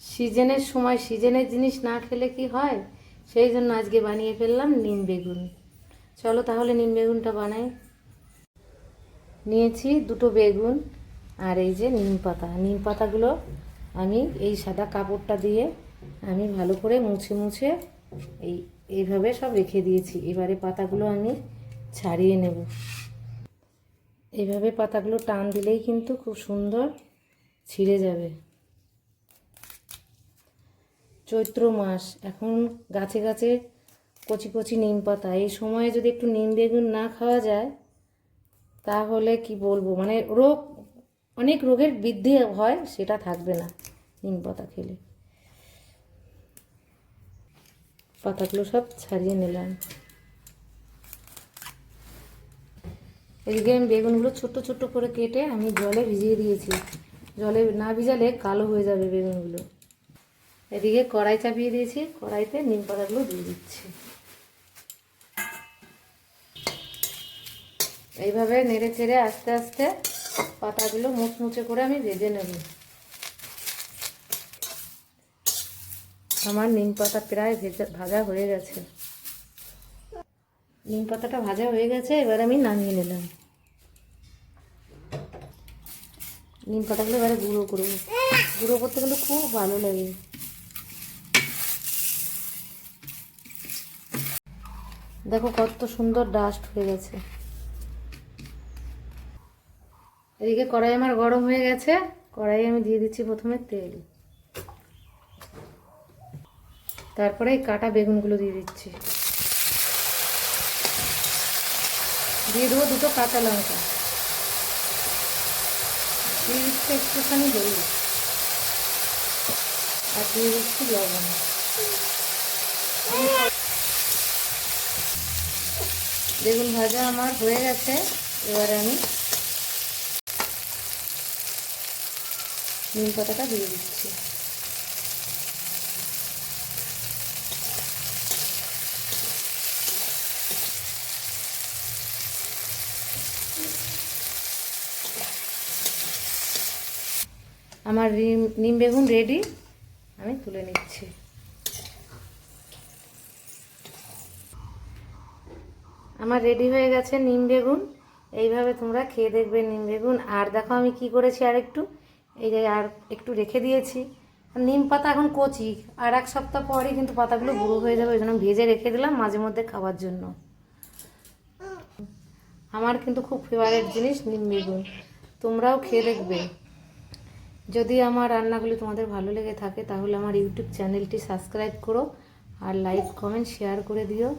সিজনের সময় সিজনের জিনিস না খেলে কি হয়, সেই জন্য আজকে বানিয়ে ফেললাম নিম বেগুন। চলো তাহলে নিম বেগুনটা বানাই। নিয়েছি দুটো বেগুন আর এই যে নিম পাতা। নিম পাতাগুলো আমি এই সাদা কাপড়টা দিয়ে আমি ভালো করে মুছে মুছে এইভাবে সব রেখে দিয়েছি। এবারে পাতাগুলো আমি ছাড়িয়ে নেব। এইভাবে পাতাগুলো টান দিলেই কিন্তু খুব সুন্দর ছিঁড়ে যাবে। চৈত্র মাস, এখন গাছে গাছে কচি কচি নিম পাতা। এই সময়ে যদি একটু নিম বেগুন না খাওয়া যায় তাহলে কি বলবো, মানে অনেক রোগের বৃদ্ধি হয়, সেটা থাকবে না নিম পাতা খেলে। পাতাগুলো সব ছাড়িয়ে নিলাম। এদিকে আমি বেগুনগুলো ছোট্ট ছোট্ট করে কেটে আমি জলে ভিজিয়ে দিয়েছি। জলে না ভিজালে কালো হয়ে যাবে বেগুনগুলো। এদিকে কড়াই চাপিয়ে দিয়েছি, কড়াইতে নিম পাতাগুলো দিয়ে দিচ্ছি। এইভাবে নেড়ে চেড়ে আস্তে আস্তে পাতাগুলো মুচমুচে করে আমি ভেজে নেব। আমার নিম পাতা প্রায় ভাজা হয়ে গেছে। নিম পাতাটা ভাজা হয়ে গেছে, এবার আমি নামিয়ে নিলাম। নিম পাতাগুলো এবারে গুঁড়ো করবো। গুঁড়ো করতে গেলে খুব ভালো লাগে। দেখো কত সুন্দর ডাস্ট হয়ে গেছে। এদিকে কড়াই আমার গরম হয়ে গেছে। কড়াই আমি দিয়ে দিচ্ছি প্রথমে তেল, তারপরে এই কাটা বেগুনগুলো দিয়ে দিচ্ছি। দিয়ে দেবো দুটো কাঁচা লঙ্কা, দিয়ে দিচ্ছি একটুখানি হলুদ, আর দিয়ে দিচ্ছি লবণ। বেগুন ভাজা আমার হয়ে গেছে। এবারে আমি নিম পাতাটা দিয়ে দিচ্ছি। আমার নিম বেগুন রেডি, আমি তুলে নিচ্ছি। আমার রেডি হয়ে গেছে নিম বেগুন। এইভাবে তোমরা খেয়ে দেখবে নিম বেগুন। আর দেখো আমি কি করেছি, আর একটু এই যে আর একটু রেখে দিয়েছি। নিম পাতা এখন কচি, আর এক সপ্তাহ পরই কিন্তু পাতাগুলো বুড়ো হয়ে যাবে, ওই জন্য ভেজে রেখে দিলাম মাঝে মধ্যে খাওয়ার জন্য। আমার কিন্তু খুব ফেভারিট জিনিস নিম বেগুন, তোমরাও খেয়ে দেখবে। যদি আমার রান্নাগুলি তোমাদের ভালো লেগে থাকে তাহলে আমার ইউটিউব চ্যানেলটি সাবস্ক্রাইব করো, আর লাইক কমেন্ট শেয়ার করে দিও।